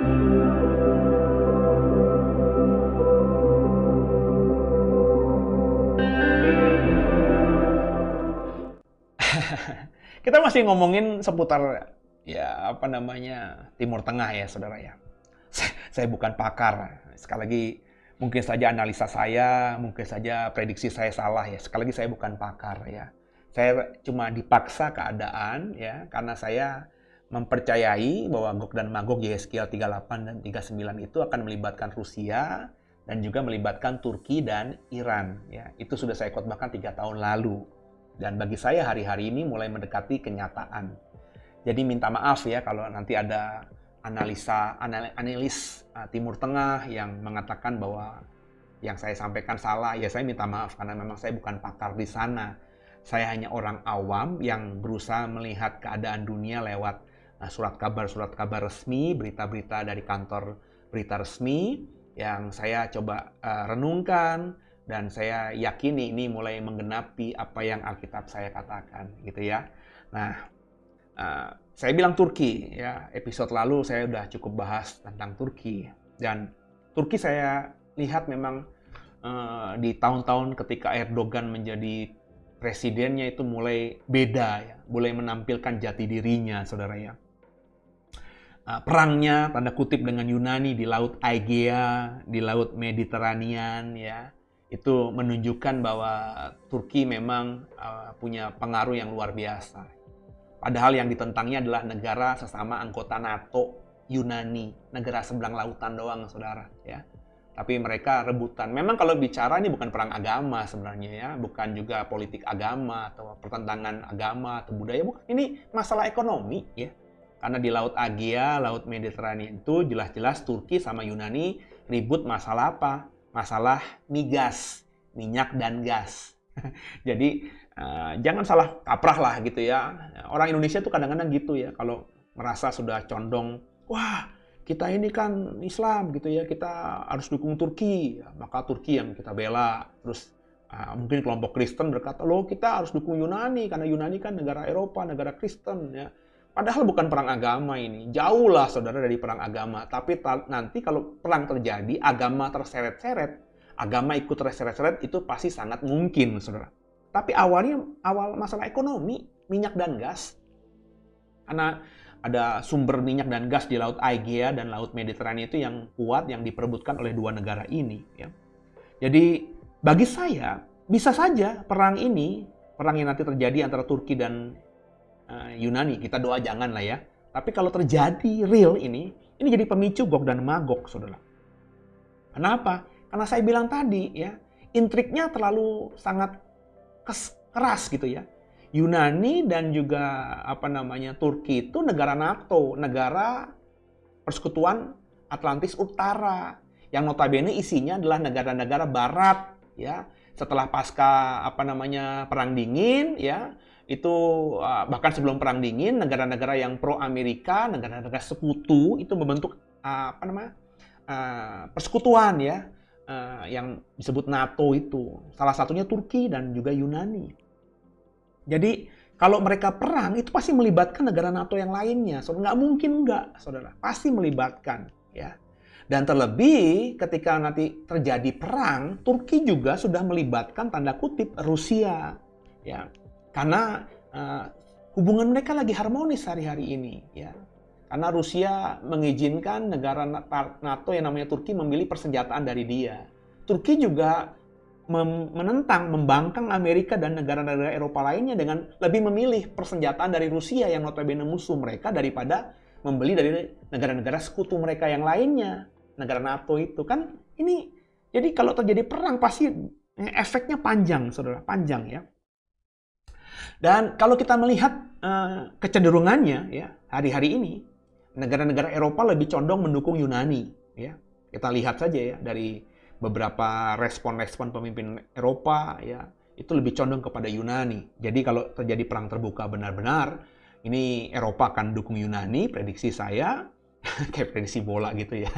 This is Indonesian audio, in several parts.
Kita masih ngomongin seputar ya apa namanya Timur Tengah ya saudara ya. Saya bukan pakar. Sekali lagi mungkin saja analisa saya, mungkin saja prediksi saya salah ya. Sekali lagi saya bukan pakar ya. Saya cuma dipaksa keadaan ya karena saya mempercayai bahwa Gog dan Magog Yehezkiel 38 dan 39 itu akan melibatkan Rusia dan juga melibatkan Turki dan Iran ya. Itu sudah saya khotbahkan 3 tahun lalu. Dan bagi saya hari-hari ini mulai mendekati kenyataan. Jadi minta maaf ya kalau nanti ada analis Timur Tengah yang mengatakan bahwa yang saya sampaikan salah. Ya saya minta maaf karena memang saya bukan pakar di sana. Saya hanya orang awam yang berusaha melihat keadaan dunia lewat surat kabar resmi, berita-berita dari kantor berita resmi yang saya coba renungkan. Dan saya yakini ini mulai menggenapi apa yang Alkitab saya katakan, gitu ya. Nah, saya bilang Turki, ya. Episode lalu saya udah cukup bahas tentang Turki. Dan Turki saya lihat memang di tahun-tahun ketika Erdogan menjadi presidennya itu mulai beda, ya. Mulai menampilkan jati dirinya, saudara ya. Perangnya, tanda kutip dengan Yunani di Laut Aegea, di Laut Mediteranian, ya. Itu menunjukkan bahwa Turki memang punya pengaruh yang luar biasa. Padahal yang ditentangnya adalah negara sesama anggota NATO, Yunani, negara seberang lautan doang, saudara. Ya. Tapi mereka rebutan. Memang kalau bicara ini bukan perang agama sebenarnya ya, bukan juga politik agama atau pertentangan agama atau budaya, bukan. Ini masalah ekonomi ya. Karena di Laut Aegea, Laut Mediterania itu jelas-jelas Turki sama Yunani ribut masalah apa? Masalah migas, minyak dan gas. Jadi jangan salah kaprah lah gitu ya. Orang Indonesia tuh kadang-kadang gitu ya, kalau merasa sudah condong, wah kita ini kan Islam gitu ya, kita harus dukung Turki, maka Turki yang kita bela. Terus mungkin kelompok Kristen berkata, loh kita harus dukung Yunani, karena Yunani kan negara Eropa, negara Kristen ya. Padahal bukan perang agama ini. Jauh lah saudara dari perang agama. Tapi nanti kalau perang terjadi, agama terseret-seret, agama ikut terseret-seret, itu pasti sangat mungkin saudara. Tapi awal masalah ekonomi, minyak dan gas. Karena ada sumber minyak dan gas di Laut Aegea dan Laut Mediterania itu yang kuat, yang diperebutkan oleh dua negara ini. Ya. Jadi bagi saya, bisa saja perang ini, perang yang nanti terjadi antara Turki dan Yunani, kita doa jangan lah ya. Tapi kalau terjadi real ini jadi pemicu Gog dan Magog, saudara. Kenapa? Karena saya bilang tadi ya, intriknya terlalu sangat keras gitu ya. Yunani dan juga Turki itu negara NATO, negara Persekutuan Atlantis Utara, yang notabene isinya adalah negara-negara Barat ya. Setelah pasca Perang Dingin ya. Itu bahkan sebelum Perang Dingin, negara-negara yang pro Amerika, negara-negara sekutu itu membentuk persekutuan ya, yang disebut NATO itu. Salah satunya Turki dan juga Yunani. Jadi kalau mereka perang itu pasti melibatkan negara NATO yang lainnya. So, nggak mungkin nggak, saudara. Pasti melibatkan ya. Dan terlebih ketika nanti terjadi perang, Turki juga sudah melibatkan tanda kutip Rusia ya. Karena hubungan mereka lagi harmonis hari-hari ini, ya. Karena Rusia mengizinkan negara NATO yang namanya Turki memilih persenjataan dari dia. Turki juga menentang, membangkang Amerika dan negara-negara Eropa lainnya dengan lebih memilih persenjataan dari Rusia yang notabene musuh mereka daripada membeli dari negara-negara sekutu mereka yang lainnya, negara NATO itu kan ini. Jadi kalau terjadi perang pasti efeknya panjang, saudara, panjang ya. Dan kalau kita melihat kecenderungannya ya hari-hari ini, negara-negara Eropa lebih condong mendukung Yunani ya. Kita lihat saja ya dari beberapa respon-respon pemimpin Eropa ya, itu lebih condong kepada Yunani. Jadi kalau terjadi perang terbuka benar-benar, ini Eropa akan dukung Yunani, prediksi saya, kayak prediksi bola gitu ya.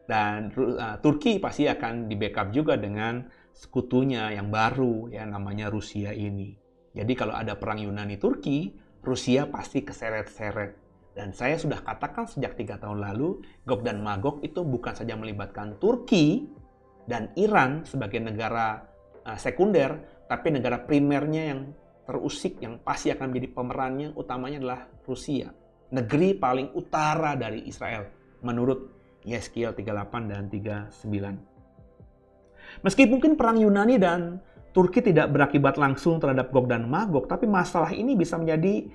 Dan Turki pasti akan di-backup juga dengan sekutunya yang baru ya, namanya Rusia ini. Jadi kalau ada perang Yunani-Turki, Rusia pasti keseret-seret. Dan saya sudah katakan sejak 3 tahun lalu, Gog dan Magog itu bukan saja melibatkan Turki dan Iran sebagai negara sekunder, tapi negara primernya yang terusik, yang pasti akan menjadi pemerannya utamanya adalah Rusia. Negeri paling utara dari Israel, menurut Yeskiel 38 dan 39. Meski mungkin perang Yunani dan Turki tidak berakibat langsung terhadap Gog dan Magog, tapi masalah ini bisa menjadi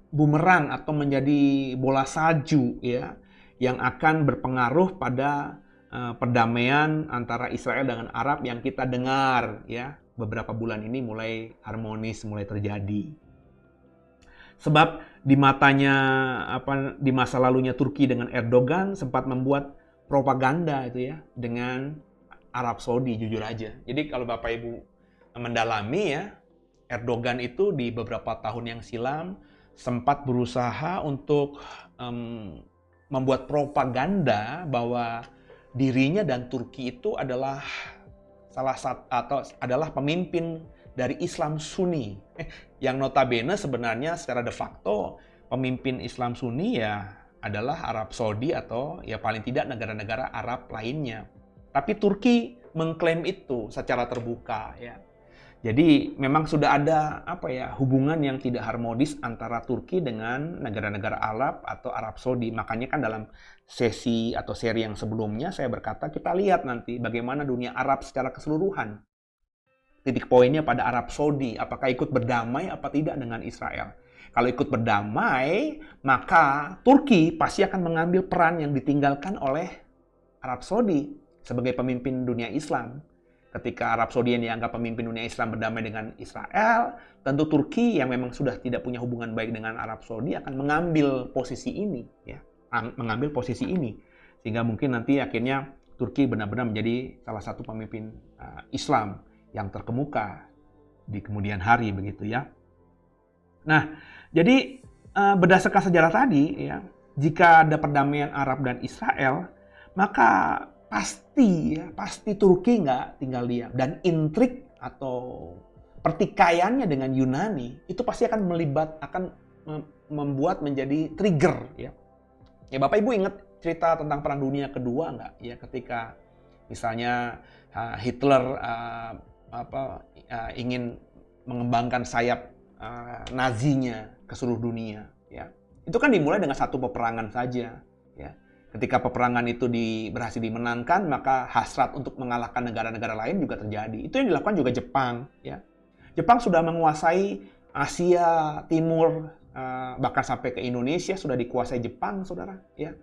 bumerang atau menjadi bola salju ya, yang akan berpengaruh pada perdamaian antara Israel dengan Arab yang kita dengar ya beberapa bulan ini mulai harmonis, mulai terjadi. Sebab di masa lalunya Turki dengan Erdogan sempat membuat propaganda itu ya dengan Arab Saudi, jujur aja. Jadi kalau Bapak Ibu mendalami ya, Erdogan itu di beberapa tahun yang silam sempat berusaha untuk membuat propaganda bahwa dirinya dan Turki itu adalah adalah pemimpin dari Islam Sunni. Yang notabene sebenarnya secara de facto pemimpin Islam Sunni ya adalah Arab Saudi atau ya paling tidak negara-negara Arab lainnya. Tapi Turki mengklaim itu secara terbuka ya. Jadi memang sudah ada hubungan yang tidak harmonis antara Turki dengan negara-negara Arab atau Arab Saudi. Makanya kan dalam sesi atau seri yang sebelumnya saya berkata kita lihat nanti bagaimana dunia Arab secara keseluruhan. Titik poinnya pada Arab Saudi, apakah ikut berdamai apa tidak dengan Israel. Kalau ikut berdamai, maka Turki pasti akan mengambil peran yang ditinggalkan oleh Arab Saudi sebagai pemimpin dunia Islam. Ketika Arab Saudi yang dianggap pemimpin dunia Islam berdamai dengan Israel, tentu Turki yang memang sudah tidak punya hubungan baik dengan Arab Saudi akan mengambil posisi ini, ya, sehingga mungkin nanti akhirnya Turki benar-benar menjadi salah satu pemimpin Islam yang terkemuka di kemudian hari, begitu ya. Nah, jadi berdasarkan sejarah tadi, ya, jika ada perdamaian Arab dan Israel, maka pasti Turki nggak tinggal diam. Dan intrik atau pertikaiannya dengan Yunani itu pasti akan membuat menjadi trigger ya. Ya Bapak Ibu ingat cerita tentang Perang Dunia Kedua nggak? Ya ketika misalnya Hitler ingin mengembangkan sayap Nazinya ke seluruh dunia ya. Itu kan dimulai dengan satu peperangan saja ya. Ketika peperangan itu berhasil dimenangkan, maka hasrat untuk mengalahkan negara-negara lain juga terjadi. Itu yang dilakukan juga Jepang. Ya. Jepang sudah menguasai Asia Timur, bahkan sampai ke Indonesia sudah dikuasai Jepang, saudara. Ya.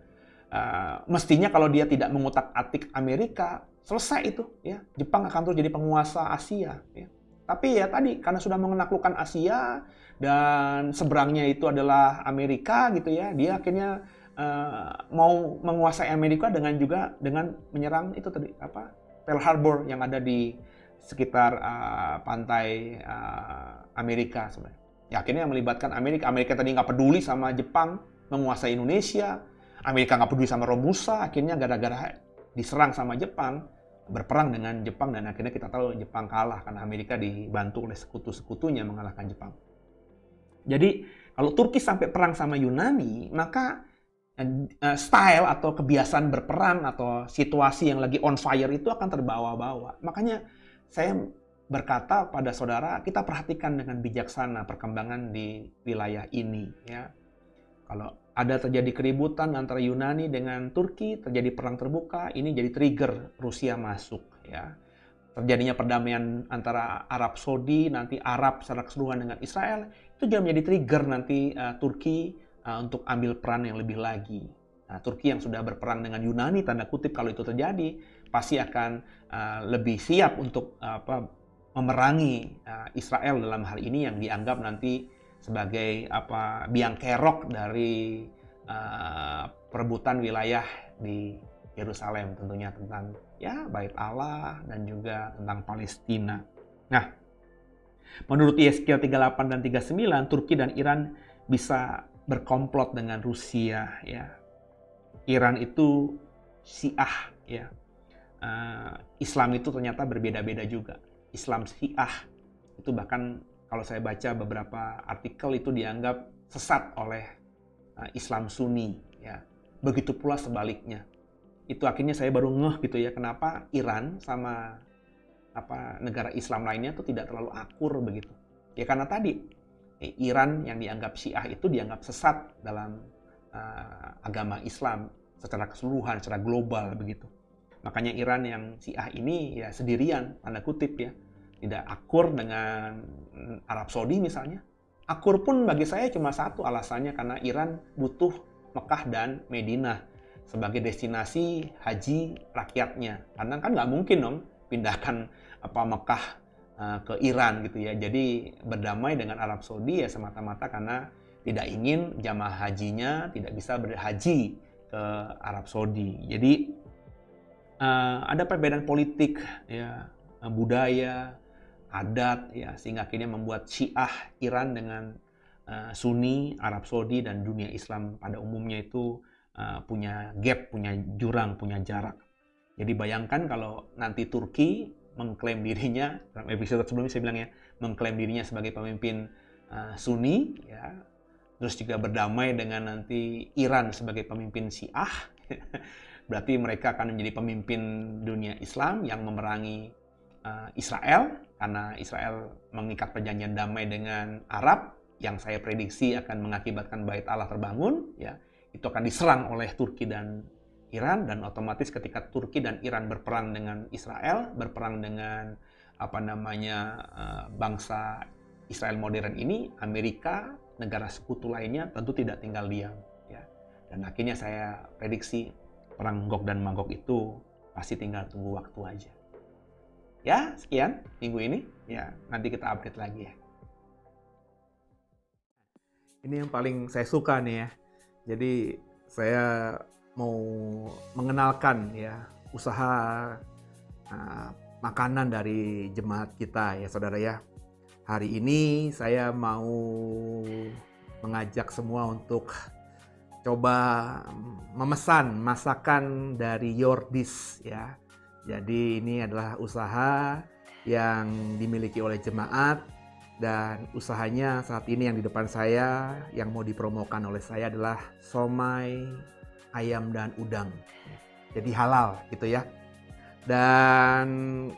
Mestinya kalau dia tidak mengutak-atik Amerika, selesai itu. Ya. Jepang akan terus jadi penguasa Asia. Ya. Tapi ya tadi, karena sudah menaklukkan Asia, dan seberangnya itu adalah Amerika, gitu ya, dia akhirnya mau menguasai Amerika dengan menyerang itu tadi Pearl Harbor yang ada di sekitar pantai Amerika sebenarnya. Ya akhirnya melibatkan Amerika. Amerika tadi nggak peduli sama Jepang menguasai Indonesia. Amerika nggak peduli sama Romusa. Akhirnya gara-gara diserang sama Jepang, berperang dengan Jepang, dan akhirnya kita tahu Jepang kalah karena Amerika dibantu oleh sekutu-sekutunya mengalahkan Jepang. Jadi kalau Turki sampai perang sama Yunani, maka style atau kebiasaan berperang atau situasi yang lagi on fire itu akan terbawa-bawa. Makanya saya berkata pada saudara, kita perhatikan dengan bijaksana perkembangan di wilayah ini ya. Kalau ada terjadi keributan antara Yunani dengan Turki, terjadi perang terbuka, ini jadi trigger Rusia masuk ya. Terjadinya perdamaian antara Arab Saudi, nanti Arab secara keseluruhan dengan Israel, itu juga menjadi trigger nanti Turki untuk ambil peran yang lebih lagi. Nah, Turki yang sudah berperang dengan Yunani, tanda kutip kalau itu terjadi, pasti akan lebih siap untuk memerangi Israel dalam hal ini yang dianggap nanti sebagai biang kerok dari perebutan wilayah di Yerusalem, tentunya tentang ya Bait Allah dan juga tentang Palestina. Nah, menurut Yeskiel 38 dan 39, Turki dan Iran bisa berkomplot dengan Rusia ya. Iran itu Syiah ya. Islam itu ternyata berbeda-beda juga. Islam Syiah itu bahkan kalau saya baca beberapa artikel itu dianggap sesat oleh Islam Sunni, ya. Begitu pula sebaliknya. Itu akhirnya saya baru ngeh gitu ya, kenapa Iran sama negara Islam lainnya itu tidak terlalu akur begitu. Ya karena tadi Iran yang dianggap Syiah itu dianggap sesat dalam agama Islam secara keseluruhan, secara global begitu. Makanya Iran yang Syiah ini ya sendirian, tanda kutip ya, tidak akur dengan Arab Saudi misalnya. Akur pun bagi saya cuma satu alasannya, karena Iran butuh Mekah dan Madinah sebagai destinasi haji rakyatnya. Karena kan nggak mungkin dong pindahkan Mekah ke Iran gitu ya. Jadi berdamai dengan Arab Saudi ya semata-mata karena tidak ingin jamaah hajinya tidak bisa berhaji ke Arab Saudi. Jadi ada perbedaan politik, ya, budaya, adat, ya, sehingga akhirnya membuat Syiah Iran dengan Sunni, Arab Saudi, dan dunia Islam pada umumnya itu punya gap, punya jurang, punya jarak. Jadi bayangkan kalau nanti Turki mengklaim dirinya, dalam episode sebelumnya saya bilang ya, mengklaim dirinya sebagai pemimpin Sunni, ya, terus juga berdamai dengan nanti Iran sebagai pemimpin Syiah. Berarti mereka akan menjadi pemimpin dunia Islam yang memerangi Israel, karena Israel mengikat perjanjian damai dengan Arab yang saya prediksi akan mengakibatkan Bait Allah terbangun, ya. Itu akan diserang oleh Turki dan Iran, dan otomatis ketika Turki dan Iran berperang dengan Israel, berperang dengan bangsa Israel modern ini, Amerika, negara sekutu lainnya tentu tidak tinggal diam, ya. Dan akhirnya saya prediksi perang Gog dan Magog itu pasti tinggal tunggu waktu aja. Ya, sekian minggu ini. Ya, nanti kita update lagi ya. Ini yang paling saya suka nih ya. Jadi saya mau mengenalkan ya usaha makanan dari jemaat kita ya saudara ya. Hari ini saya mau mengajak semua untuk coba memesan masakan dari Yordis ya. Jadi ini adalah usaha yang dimiliki oleh jemaat, dan usahanya saat ini yang di depan saya yang mau dipromokan oleh saya adalah somai, ayam dan udang. Jadi halal gitu ya. Dan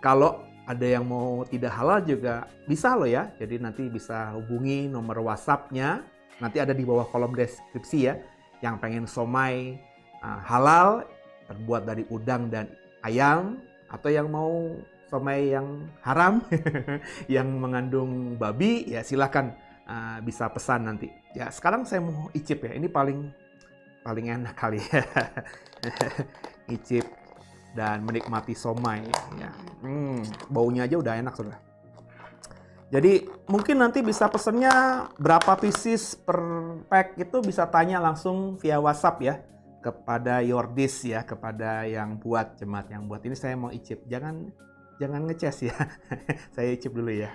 kalau ada yang mau tidak halal juga bisa loh ya. Jadi nanti bisa hubungi nomor WhatsApp-nya. Nanti ada di bawah kolom deskripsi ya. Yang pengen somai halal terbuat dari udang dan ayam, atau yang mau somai yang haram yang mengandung babi, ya silakan bisa pesan nanti. Ya sekarang saya mau icip ya. Ini paling enak kali ya. Icip dan menikmati somai ya. Baunya aja udah enak sudah. Jadi mungkin nanti bisa pesennya berapa pieces per pack itu bisa tanya langsung via WhatsApp ya kepada Yordis ya, kepada yang buat, jemaat yang buat. Ini saya mau icip, jangan ngeces ya. Saya icip dulu ya.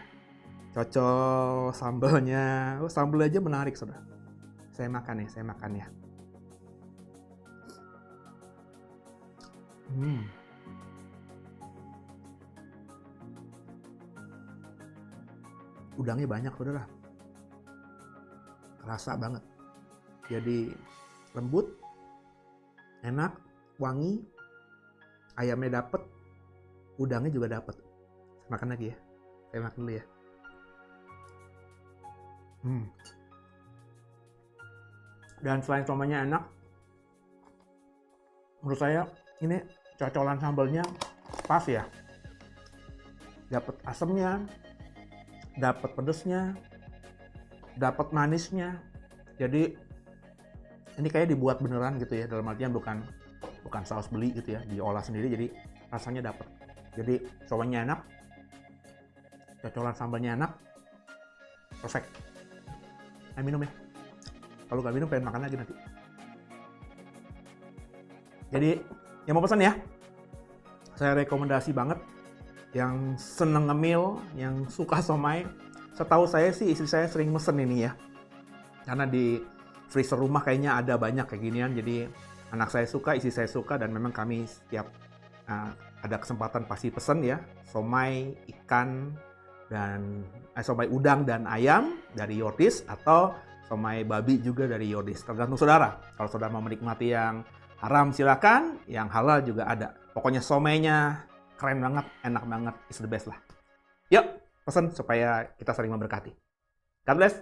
Cocok sambalnya. Sambal aja menarik sudah. Saya makan ya. Udangnya banyak saudara, rasa banget, jadi lembut, enak, wangi, ayamnya dapet, udangnya juga dapet. Saya makan lagi ya, saya makan dulu ya. Dan selain somanya enak, menurut saya ini cocolan sambalnya pas ya, dapet asamnya, dapat pedesnya, dapat manisnya. Jadi ini kayak dibuat beneran gitu ya, dalam artian bukan saus beli gitu ya, diolah sendiri, jadi rasanya dapat. Jadi somainya enak, cocolan sambalnya enak, perfect. Saya minum ya. Kalau nggak minum pengen makan lagi nanti. Jadi yang mau pesan ya, saya rekomendasi banget. Yang seneng ngemil, yang suka somai. Setahu saya sih istri saya sering mesen ini ya. Karena di freezer rumah kayaknya ada banyak kayak ginian. Jadi anak saya suka, istri saya suka, dan memang kami setiap ada kesempatan pasti pesen ya. Somai, ikan, dan somai udang dan ayam dari Yordis, atau somai babi juga dari Yordis. Tergantung saudara. Kalau saudara mau menikmati yang haram silakan, yang halal juga ada. Pokoknya somainya keren banget, enak banget, is the best lah. Yuk, pesan supaya kita saling memberkati. God bless.